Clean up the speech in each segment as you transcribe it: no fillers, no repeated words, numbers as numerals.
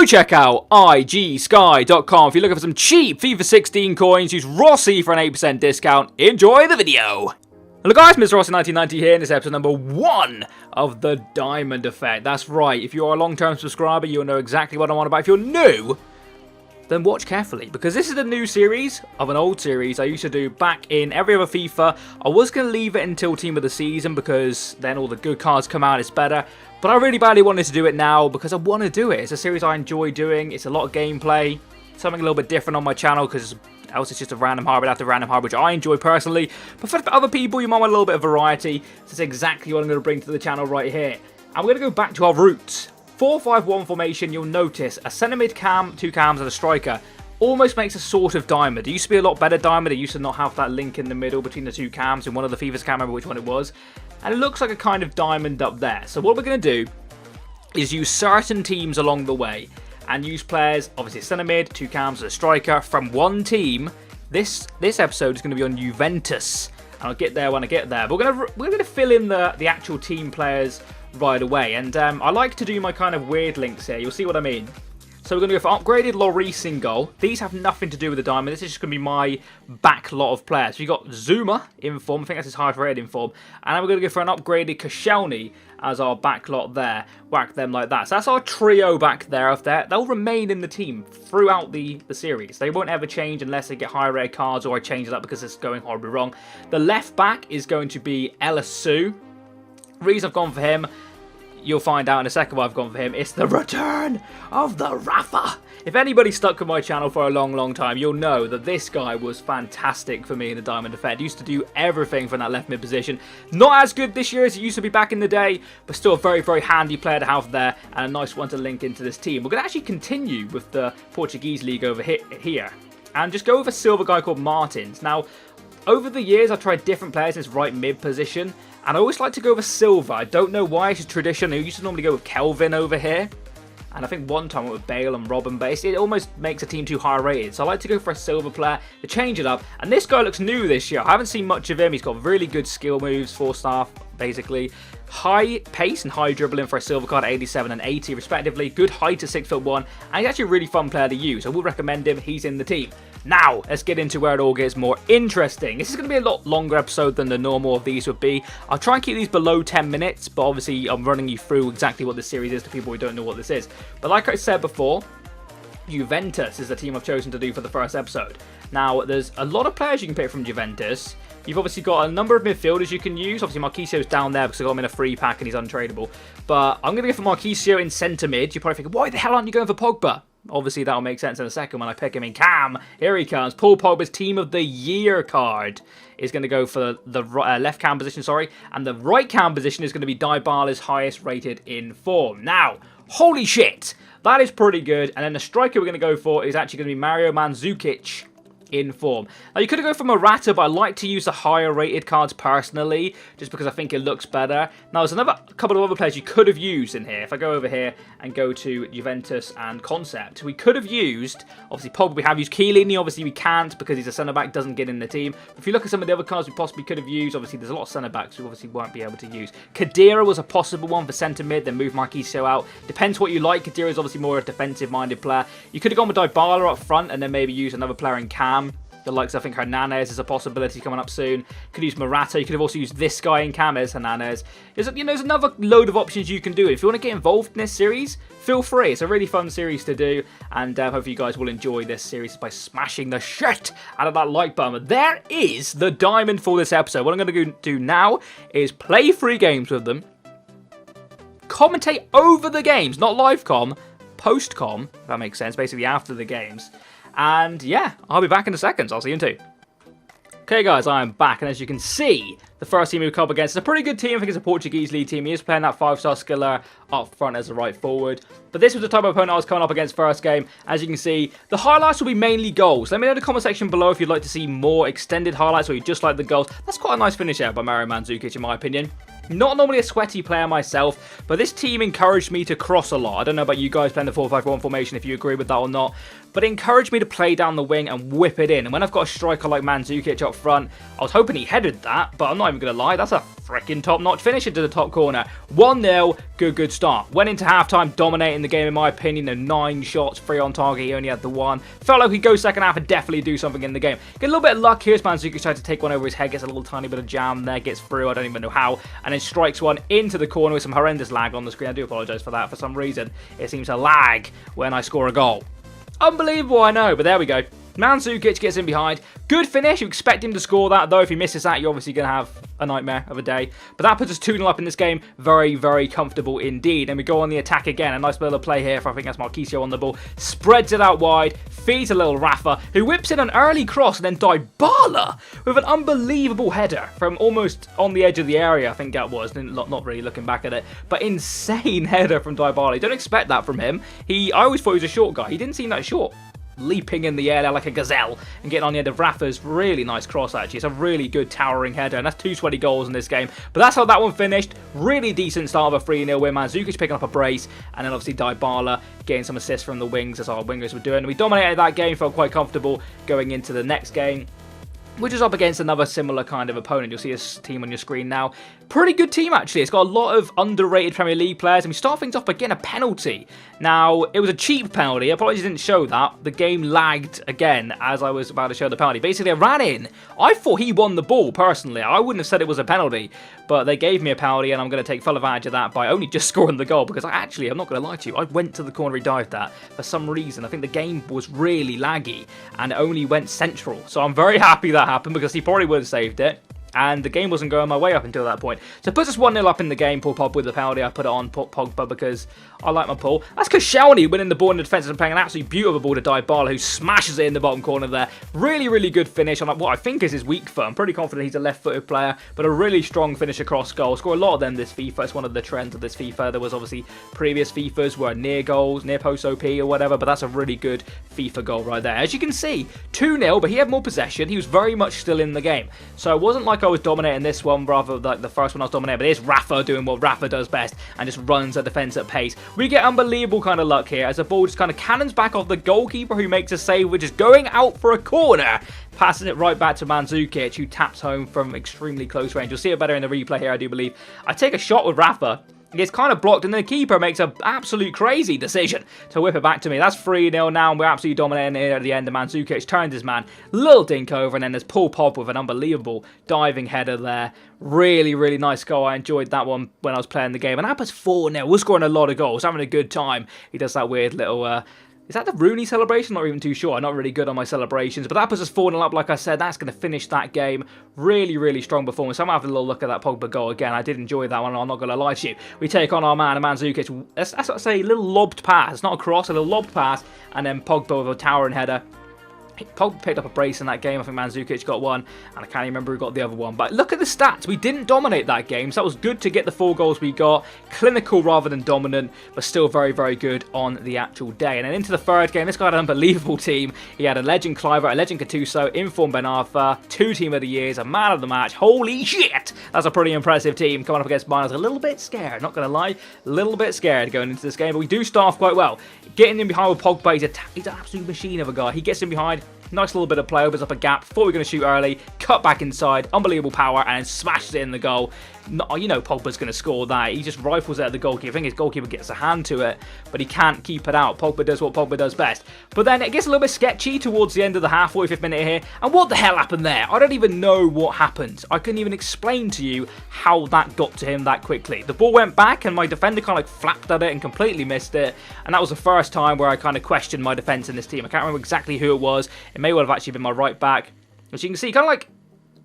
Go check out igsky.com if you're looking for some cheap FIFA 16 coins. Use Rossi for an 8% discount. Enjoy the video. Hello guys, Mr. Rossi1990 here, and this is episode number 1 of the Diamond Effect. That's right, if you're a long-term subscriber, you'll know exactly what I'm on about. If you're new, then watch carefully, because this is a new series of an old series I used to do back in every other FIFA. I was going to leave it until Team of the Season, because then all the good cards come out, it's better. But I really badly wanted to do it now, because I want to do it. It's a series I enjoy doing, it's a lot of gameplay, something a little bit different on my channel, because else it's just a random hybrid after random hybrid, which I enjoy personally. But for other people, you might want a little bit of variety. That's exactly what I'm going to bring to the channel right here. And we're going to go back to our roots. 4-5-1 formation, you'll notice a centre mid cam, 2 cams and a striker. Almost makes a sort of diamond. It used to be a lot better diamond. It used to not have that link in the middle between the 2 cams. In one of the FIFAs, I can't remember which one it was. And it looks like a kind of diamond up there. So what we're going to do is use certain teams along the way. And use players, obviously centre mid, 2 cams and a striker from one team. This episode is going to be on Juventus. And I'll get there when I get there. But we're going to fill in the actual team players right away. And I like to do my kind of weird links here. You'll see what I mean. So we're going to go for upgraded Lloris in goal. These have nothing to do with the diamond. This is just going to be my back lot of players. So you've got Zuma in form. I think that's his highest rated in form. And then we're going to go for an upgraded Koscielny as our back lot there. Whack them like that. So that's our trio back there. They'll remain in the team throughout the series. They won't ever change unless they get higher rated cards or I change it up because it's going horribly wrong. The left back is going to be Elisu. Reason I've gone for him, you'll find out in a second why I've gone for him. It's the return of the Rafa. If anybody's stuck with my channel for a long time, you'll know that this guy was fantastic for me in the Diamond Effect. Used to do everything from that left mid position. Not as good this year as it used to be back in the day, but still a very handy player to have there and a nice one to link into this team. We're going to actually continue with the Portuguese league over here and just go with a silver guy called Martins. Now, over the years, I've tried different players in this right mid position. And I always like to go with silver. I don't know why, it's a tradition. I used to normally go with Kelvin over here. And I think one time I went with Bale and Robin base. It almost makes a team too high rated. So I like to go for a silver player to change it up. And this guy looks new this year. I haven't seen much of him. He's got really good skill moves, 4-star basically. High pace and high dribbling for a silver card, 87 and 80 respectively. Good height at 6'1". And he's actually a really fun player to use. I would recommend him. He's in the team. Now, let's get into where it all gets more interesting. This is going to be a lot longer episode than the normal of these would be. I'll try and keep these below 10 minutes, but obviously I'm running you through exactly what this series is to people who don't know what this is. But like I said before, Juventus is the team I've chosen to do for the first episode. Now, there's a lot of players you can pick from Juventus. You've obviously got a number of midfielders you can use. Obviously, Marquisio's down there because I got him in a free pack and he's untradeable. But I'm going to go for Marquisio in centre mid. You're probably thinking, why the hell aren't you going for Pogba? Obviously, that'll make sense in a second when I pick him in cam. Here he comes. Paul Pogba's Team of the Year card is going to go for the left cam position, and the right cam position is going to be Dybala's highest rated in form. Now, holy shit, that is pretty good. And then the striker we're going to go for is actually going to be Mario Mandzukic in form. Now, you could go for Morata, but I like to use the higher rated cards personally, just because I think it looks better. Now, there's a couple of other players you could have used in here. If I go over here and go to Juventus and Concept, we could have used, obviously Pogba, we have used Chiellini, obviously we can't because he's a centre-back, doesn't get in the team. But if you look at some of the other cards we possibly could have used, obviously there's a lot of centre-backs we obviously won't be able to use. Khedira was a possible one for centre-mid, then move Marquisio out. Depends what you like. Khedira is obviously more a defensive-minded player. You could have gone with Dybala up front and then maybe use another player in cam. The likes, I think Hernandez is a possibility coming up soon. Could use Morata. You could have also used this guy in cam as Hernandez. There's another load of options you can do. If you want to get involved in this series, feel free. It's a really fun series to do. And hopefully you guys will enjoy this series by smashing the shit out of that like button. There is the diamond for this episode. What I'm going to do now is play 3 games with them. Commentate over the games. Not live com. Post com. If that makes sense. Basically after the games. And yeah, I'll be back in a second. I'll see you in 2. Okay guys, I am back, and as you can see, the first team we've come up against is a pretty good team. I think it's a Portuguese league team. He is playing that 5-star skiller up front as a right forward. But this was the type of opponent I was coming up against first game. As you can see, the highlights will be mainly goals. Let me know in the comment section below if you'd like to see more extended highlights or you just like the goals. That's quite a nice finish out by Mario Mandzukic in my opinion. Not normally a sweaty player myself, but this team encouraged me to cross a lot. I don't know about you guys playing the 4-5-1 formation if you agree with that or not. but it encouraged me to play down the wing and whip it in. And when I've got a striker like Mandzukic up front, I was hoping he headed that, but I'm not even going to lie, that's a freaking top-notch finish into the top corner. 1-0, good start. Went into halftime dominating the game in my opinion. 9 shots, 3 on target, he only had the 1. Felt like he'd go second half and definitely do something in the game. Get a little bit of luck here as Mandzukic tried to take one over his head, gets a little tiny bit of jam there, gets through, I don't even know how, and then strikes one into the corner with some horrendous lag on the screen. I do apologise for that. For some reason, it seems to lag when I score a goal. Unbelievable, I know, but there we go. Mandzukic gets in behind. Good finish. You expect him to score that, though. If he misses that, you're obviously going to have a nightmare of a day. But that puts us 2-0 up in this game. Very comfortable indeed. And we go on the attack again. A nice bit of play here. I think that's Marquisio on the ball. Spreads it out wide. Feeds a little Rafa, who whips in an early cross. And then Dybala with an unbelievable header from almost on the edge of the area, I think that was. Not really looking back at it. But insane header from Dybala. You don't expect that from him. I always thought he was a short guy. He didn't seem that short. Leaping in the air there like a gazelle and getting on the end of Rafa's really nice cross actually. It's a really good towering header and that's 2 sweaty goals in this game. But that's how that one finished. Really decent start of a 3-0 win. Mandzukic picking up a brace and then obviously Dybala getting some assists from the wings as our wingers were doing. We dominated that game, felt quite comfortable going into the next game, which is up against another similar kind of opponent. You'll see his team on your screen now. Pretty good team, actually. It's got a lot of underrated Premier League players. And we start things off by getting a penalty. Now, it was a cheap penalty. Apologies, didn't show that. The game lagged again as I was about to show the penalty. Basically, I ran in. I thought he won the ball, personally. I wouldn't have said it was a penalty. But they gave me a penalty, and I'm going to take full advantage of that by only just scoring the goal. Because I'm not going to lie to you. I went to the corner, he dived that. For some reason, I think the game was really laggy. And it only went central. So I'm very happy that happened because he probably would have saved it. And the game wasn't going my way up until that point. So it puts us 1-0 up in the game. Paul Pogba with the penalty. I put it on Pogba because I like my Paul. That's Koscielny winning the ball in the defence and playing an absolutely beautiful ball to Dybala, who smashes it in the bottom corner there. Really good finish on what I think is his weak foot. I'm pretty confident he's a left-footed player, but a really strong finish across goal. Score a lot of them this FIFA. It's one of the trends of this FIFA. There was obviously previous FIFAs were near goals, near post OP or whatever, but that's a really good FIFA goal right there. As you can see, 2-0, but he had more possession. He was very much still in the game. So it wasn't like I was dominating this one, rather like the first one I was dominating, but it's Rafa doing what Rafa does best and just runs a defence at pace. We get unbelievable kind of luck here as the ball just kind of cannons back off the goalkeeper who makes a save, which is going out for a corner. Passing it right back to Mandzukic, who taps home from extremely close range. You'll see it better in the replay here, I do believe. I take a shot with Rafa. It gets kind of blocked, and the keeper makes an absolute crazy decision to whip it back to me. That's 3-0 now, and we're absolutely dominating here at the end. The Mandzukic turns his man, little dink over, and then there's Paul Pogba with an unbelievable diving header there. Really nice goal. I enjoyed that one when I was playing the game. And that puts 4-0. We're scoring a lot of goals, having a good time. He does that weird little... Is that the Rooney celebration? Not even too sure. I'm not really good on my celebrations. But that puts us 4-0 up, like I said. That's going to finish that game. Really strong performance. I'm going to have a little look at that Pogba goal again. I did enjoy that one. I'm not going to lie to you. We take on our man, Mandzukic. That's what I say, a little lobbed pass. It's not a cross, a little lobbed pass. And then Pogba with a towering header. Pogba picked up a brace in that game. I think Mandzukic got one, and I can't even remember who got the other one. But look at the stats. We didn't dominate that game, so that was good to get the 4 goals we got. Clinical rather than dominant, but still very good on the actual day. And then into the third game, this guy had an unbelievable team. He had a legend Cliver, a legend Gattuso, informed Ben Arfa, 2 team of the years, a man of the match. Holy shit! That's a pretty impressive team coming up against mine. I was a little bit scared, not going to lie. A little bit scared going into this game, but we do start off quite well. Getting in behind with Pogba, he's an absolute machine of a guy. He gets in behind. Nice little bit of play, opens up a gap. Thought we were going to shoot early. Cut back inside. Unbelievable power and smashes it in the goal. You know Pogba's going to score that. He just rifles it at the goalkeeper. I think his goalkeeper gets a hand to it, but he can't keep it out. Pogba does what Pogba does best. But then it gets a little bit sketchy towards the end of the half, 45th minute here. And what the hell happened there? I don't even know what happened. I couldn't even explain to you how that got to him that quickly. The ball went back and my defender kind of flapped at it and completely missed it. And that was the first time where I kind of questioned my defence in this team. I can't remember exactly who it was. It may well have actually been my right back. As you can see, kind of like...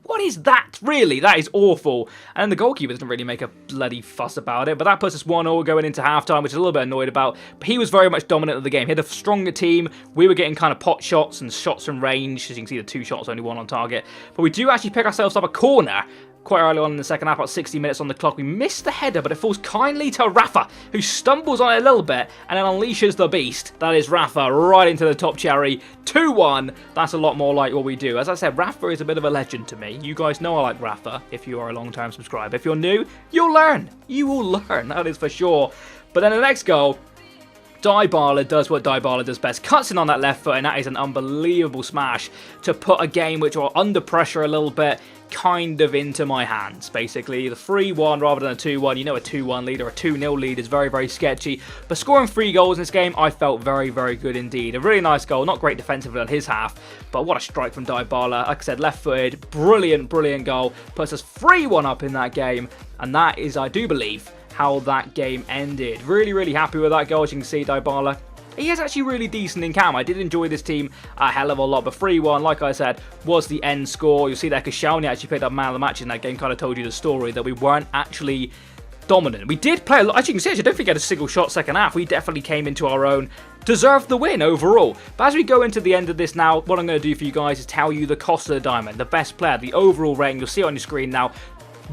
What is that, really? That is awful. And the goalkeeper doesn't really make a bloody fuss about it. But that puts us 1-0 going into halftime, which is a little bit annoyed about. But he was very much dominant of the game. He had a stronger team. We were getting kind of pot shots and shots from range. As you can see, the 2 shots, only 1 on target. But we do actually pick ourselves up a corner quite early on in the second half, about 60 minutes on the clock. We missed the header, but it falls kindly to Rafa, who stumbles on it a little bit and then unleashes the beast. That is Rafa right into the top cherry. 2-1. That's a lot more like what we do. As I said, Rafa is a bit of a legend to me. You guys know I like Rafa if you are a long-time subscriber. If you're new, you'll learn. You will learn, that is for sure. But then the next goal... Dybala does what Dybala does best, cuts in on that left foot, and that is an unbelievable smash to put a game which are under pressure a little bit kind of into my hands, basically. The 3-1 rather than a 2-1. You know, a 2-1 lead or a 2-0 lead is very, very sketchy. But scoring 3 goals in this game, I felt very, very good indeed. A really nice goal. Not great defensively on his half, but what a strike from Dybala. Like I said, left-footed. Brilliant, brilliant goal. Puts us 3-1 up in that game. And that is, I do believe, how that game ended. Really, really happy with that goal. As you can see, Dybala, he is actually really decent in cam. I did enjoy this team a hell of a lot, but 3-1, like I said, was the end score. You'll see that Koscielny actually picked up man of the match in that game. Kind of told you the story that we weren't actually dominant. We did play a lot. As you can see, I don't think we had a single shot second half. We definitely came into our own, deserved the win overall. But as we go into the end of this now, what I'm going to do for you guys is tell you the cost of the diamond, the best player, the overall rating. You'll see it on your screen now.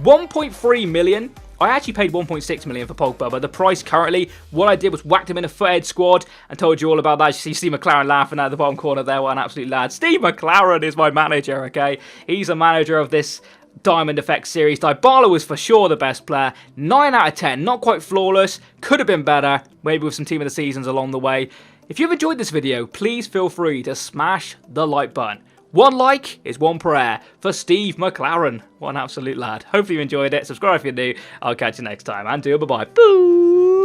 1.3 million. I actually paid 1.6 million for Pogba, but the price currently, what I did was whacked him in a foothead squad and told you all about that. You see Steve McLaren laughing at the bottom corner there. What an absolute lad. Steve McLaren is my manager, okay? He's a manager of this Diamond Effect series. Dybala was for sure the best player. 9 out of 10. Not quite flawless. Could have been better. Maybe with some team of the seasons along the way. If you've enjoyed this video, please feel free to smash the like button. One like is one prayer for Steve McLaren. What an absolute lad. Hopefully you enjoyed it. Subscribe if you're new. I'll catch you next time. And do bye-bye. Boo!